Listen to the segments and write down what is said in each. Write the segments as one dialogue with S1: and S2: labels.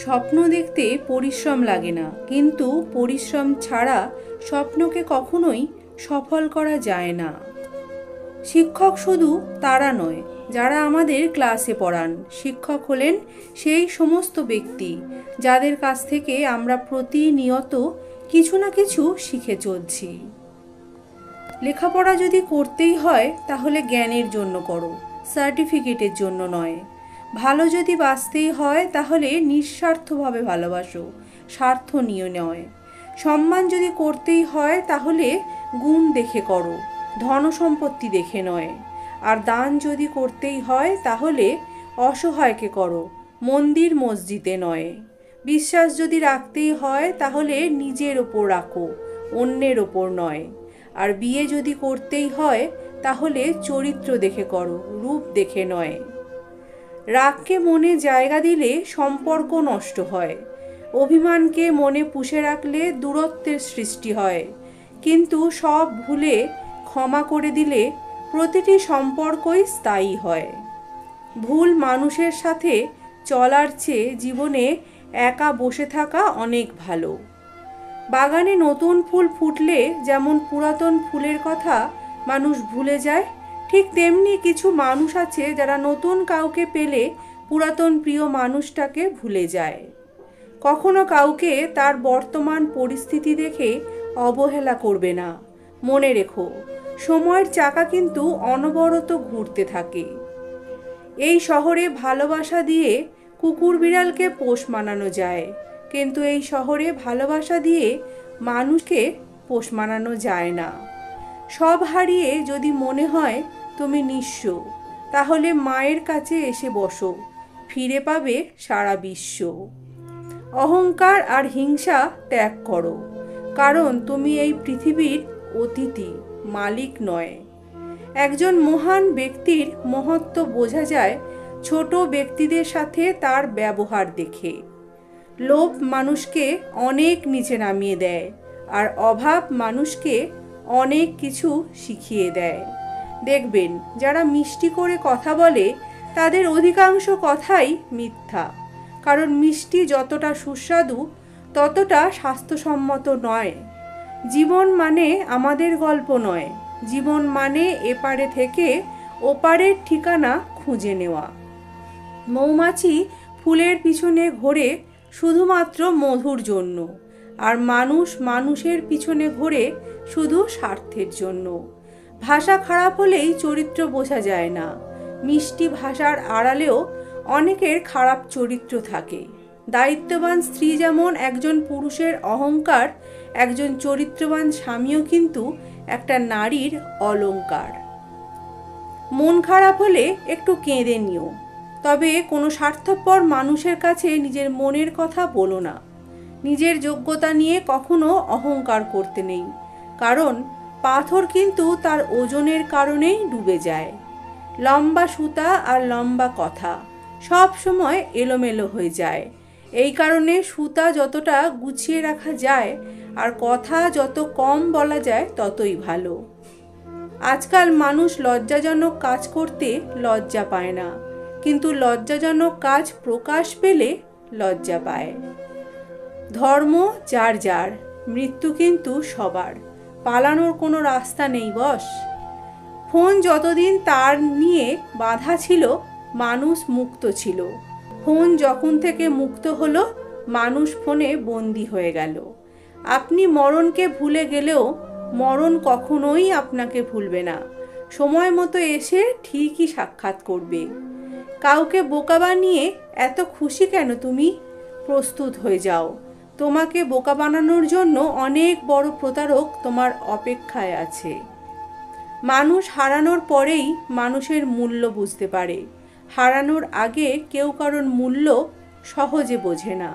S1: স্বপ্ন দেখতে পরিশ্রম লাগে না, কিন্তু পরিশ্রম ছাড়া স্বপ্নকে কখনোই সফল করা যায় না। শিক্ষক শুধু তারা নয় যারা আমাদের ক্লাসে পড়ান। শিক্ষক হলেন সেই সমস্ত ব্যক্তি যাদের কাছ থেকে আমরা প্রতিনিয়ত কিছু না কিছু শিখে চলছি। লেখাপড়া যদি করতেই হয় তাহলে জ্ঞানের জন্য করো, সার্টিফিকেটের জন্য নয়। ভালো যদি বাঁচতেই হয় তাহলে নিঃস্বার্থভাবে ভালোবাসো, স্বার্থ নিয়ে নয়। সম্মান যদি করতেই হয় তাহলে গুণ দেখে করো, ধনসম্পত্তি দেখে নয়। আর দান যদি করতেই হয় তাহলে অসহায়কে করো, মন্দির মসজিদে নয়। বিশ্বাস যদি রাখতেই হয় তাহলে নিজের ওপর রাখো, অন্যের ওপর নয়। আর বিয়ে যদি করতেই হয় তাহলে চরিত্র দেখে করো, রূপ দেখে নয়। রাগকে মনে জায়গা দিলে সম্পর্ক নষ্ট হয়, অভিমানকে মনে পুষে রাখলে দূরত্বের সৃষ্টি হয়। কিন্তু সব ভুলে ক্ষমা করে দিলে প্রতিটি সম্পর্কই স্থায়ী হয়। ভুল মানুষের সাথে চলার চেয়ে জীবনে একা বসে থাকা অনেক ভালো। বাগানে নতুন ফুল ফুটলে যেমন পুরাতন ফুলের কথা মানুষ ভুলে যায়, ঠিক তেমনি কিছু মানুষ আছে যারা নতুন কাউকে পেলে পুরাতন প্রিয় মানুষটাকে ভুলে যায়। কখনো কাউকে তার বর্তমান পরিস্থিতি দেখে অবহেলা করবে না। মনে রেখো, সময়ের চাকা কিন্তু অনবরত ঘুরতে থাকে। এই শহরে ভালোবাসা দিয়ে কুকুর বিড়ালকে পোষ মানানো যায়, কিন্তু এই শহরে ভালোবাসা দিয়ে মানুষকে পোষ মানানো যায় না। সব হারিয়ে যদি মনে হয় তুমি নিঃস্ব, তাহলে মায়ের কাছে এসে বসো, ফিরে পাবে সারা বিশ্ব। অহংকার আর হিংসা ত্যাগ করো, কারণ তুমি এই পৃথিবীর অতিথি, মালিক নয়। একজন মহান ব্যক্তির মহত্ব বোঝা যায় ছোট ব্যক্তিদের সাথে তার ব্যবহার দেখে। লোভ মানুষকে অনেক নিচে নামিয়ে দেয়, আর অভাব মানুষকে অনেক কিছু শিখিয়ে দেয়। দেখবেন যারা মিষ্টি করে কথা বলে তাদের অধিকাংশ কথাই মিথ্যা, কারণ মিষ্টি যতটা সুস্বাদু ততটা স্বাস্থ্যসম্মত নয়। জীবন মানে আমাদের গল্প নয়, জীবন মানে এপারে থেকে ওপারের ঠিকানা খুঁজে নেওয়া। মৌমাছি ফুলের পিছনে ঘোরে শুধুমাত্র মধুর জন্য, আর মানুষ মানুষের পিছনে ঘোরে শুধু স্বার্থের জন্য। ভাষা খারাপ হলেই চরিত্র বোঝা যায় না। মিষ্টি ভাষার আড়ালেও অনেকের খারাপ চরিত্র থাকে। দায়িত্ববান স্ত্রী যেমন একজন পুরুষের অহংকার, একজন চরিত্রবান স্বামীও কিন্তু একটা নারীর অলংকার। মন খারাপ হলে একটু কেঁদে নিও, তবে কোনো স্বার্থপর মানুষের কাছে নিজের মনের কথা বলো না। নিজের যোগ্যতা নিয়ে কখনো অহংকার করতে নেই, কারণ পাথর কিন্তু তার ওজনের কারণেই ডুবে যায়। লম্বা সুতা আর লম্বা কথা সব সময় এলোমেলো হয়ে যায়। এই কারণে সুতা যতটা গুছিয়ে রাখা যায় আর কথা যত কম বলা যায় ততই ভালো। আজকাল মানুষ লজ্জাজনক কাজ করতে লজ্জা পায় না, কিন্তু লজ্জাজনক কাজ প্রকাশ পেলে লজ্জা পায়। ধর্ম যার যার, মৃত্যু কিন্তু সবার, পালানোর কোনো রাস্তা নেই বস। ফোন যতদিন তার নিয়ে বাধা ছিল মানুষ মুক্ত ছিল, ফোন যখন থেকে মুক্ত হলো মানুষ ফোনে বন্দী হয়ে গেল। আপনি মরণকে ভুলে গেলেও মরণ কখনোই আপনাকে ভুলবে না, সময় মতো এসে ঠিকই সাক্ষাৎ করবে। কাউকে বোকা বানিয়ে এত খুশি কেন তুমি? প্রস্তুত হয়ে যাও, তোমাকে বোকা বানানোর জন্য অনেক বড় প্রতারক তোমার অপেক্ষায় আছে। মানুষ হারানোর পরেই মানুষের মূল্য বুঝতে পারে, হারানোর আগে কেউ কারোর মূল্য সহজে বোঝে না।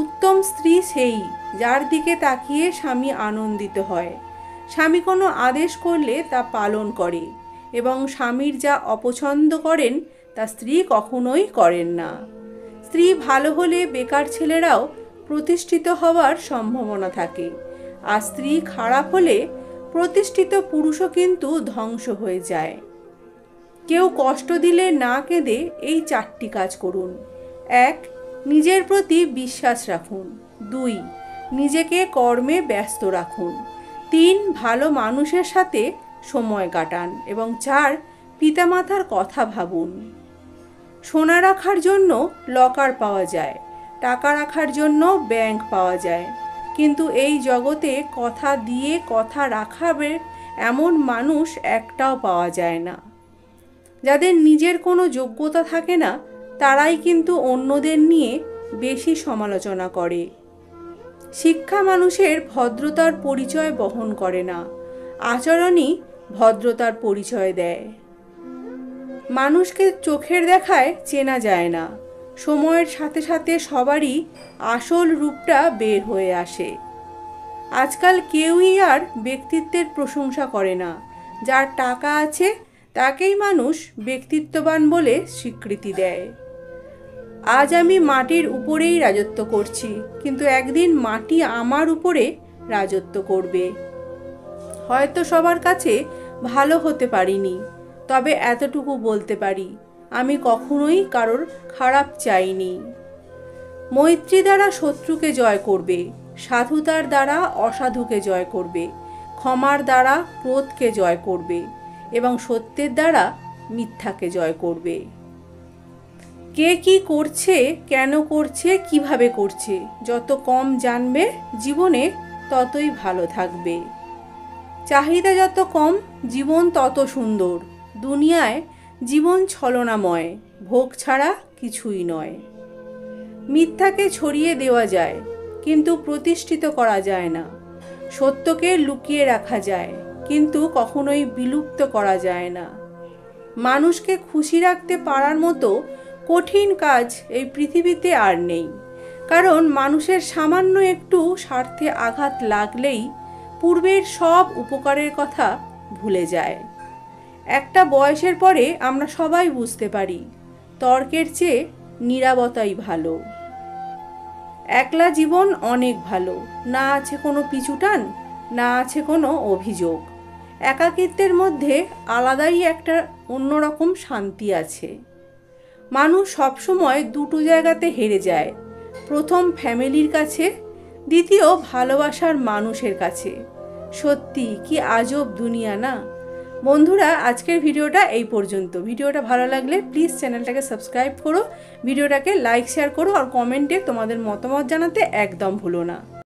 S1: উত্তম স্ত্রী সেই যার দিকে তাকিয়ে স্বামী আনন্দিত হয়, স্বামী কোনো আদেশ করলে তা পালন করে, এবং স্বামীর যা অপছন্দ করেন তা স্ত্রী কখনোই করেন না। স্ত্রী ভালো হলে বেকার ছেলেরাও প্রতিষ্ঠিত হওয়ার সম্ভাবনা থাকে, আর স্ত্রী খারাপ হলে প্রতিষ্ঠিত পুরুষও কিন্তু ধ্বংস হয়ে যায়। কেউ কষ্ট দিলে না কেঁদে এই 4টি কাজ করুন। 1. নিজের প্রতি বিশ্বাস রাখুন। 2. নিজেকে কর্মে ব্যস্ত রাখুন। 3. ভালো মানুষের সাথে সময় কাটান। এবং 4. পিতামাতার কথা ভাবুন। সোনা রাখার জন্য লকার পাওয়া যায়, টাকা রাখার জন্য ব্যাংক পাওয়া যায়, কিন্তু এই জগতে কথা দিয়ে কথা রাখাবে এমন মানুষ একটাও পাওয়া যায় না। যাদের নিজের কোনো যোগ্যতা থাকে না তারাই কিন্তু অন্যদের নিয়ে বেশি সমালোচনা করে। শিক্ষা মানুষের ভদ্রতার পরিচয় বহন করে না, আচরণই ভদ্রতার পরিচয় দেয়। মানুষকে চোখের দেখায় চেনা যায় না, সময়ের সাথে সাথে সবারই আসল রূপটা বের হয়ে আসে। আজকাল কেউই আর ব্যক্তিত্বের প্রশংসা করে না। যার টাকা আছে তাকেই মানুষ ব্যক্তিত্ববান বলে স্বীকৃতি দেয়। আজ আমি মাটির উপরেই রাজত্ব করছি, কিন্তু একদিন মাটি আমার উপরে রাজত্ব করবে। হয়তো সবার কাছে ভালো হতে পারিনি, তবে এতটুকু বলতে পারি আমি কখনোই কারোর খারাপ চাইনি। মৈত্রী দ্বারা শত্রুকে জয় করবে, সাধুতার দ্বারা অসাধুকে জয় করবে, ক্ষমার দ্বারা ক্রোধকে জয় করবে এবং সত্যের দ্বারা মিথ্যাকে জয় করবে। কে কি করছে, কেন করছে, কিভাবে করছে, যত কম জানবে জীবনে ততই ভালো থাকবে। চাহিদা যত কম জীবন তত সুন্দর। দুনিয়ায় জীবন ছলনাময়, ভোগ ছাড়া কিছুই নয়। মিথ্যাকে ছড়িয়ে দেওয়া যায় কিন্তু প্রতিষ্ঠিত করা যায় না। সত্যকে লুকিয়ে রাখা যায় কিন্তু কখনোই বিলুপ্ত করা যায় না। মানুষকে খুশি রাখতে পারার মতো কঠিন কাজ এই পৃথিবীতে আর নেই, কারণ মানুষের সামান্য একটু স্বার্থে আঘাত লাগলেই পূর্বের সব উপকারের কথা ভুলে যায়। একটা বয়সের পরে আমরা সবাই বুঝতে পারি তর্কের চেয়ে নীরবতাই ভালো। একলা জীবন অনেক ভালো, না আছে কোনো পিছুটান, না আছে কোনো অভিযোগ। একাকিত্বের মধ্যে আলাদাই একটা অন্যরকম শান্তি আছে। মানুষ সবসময় দুটো জায়গাতে হেরে যায়, প্রথম ফ্যামিলির কাছে, দ্বিতীয় ভালোবাসার মানুষের কাছে। সত্যি কি আজব দুনিয়া না? বন্ধুরা, আজকের ভিডিওটা এই পর্যন্ত। ভিডিওটা ভালো লাগলে প্লিজ চ্যানেলটাকে সাবস্ক্রাইব করো, ভিডিওটাকে লাইক শেয়ার করো আর কমেন্টে তোমাদের মতামত জানাতে একদম ভুলো না।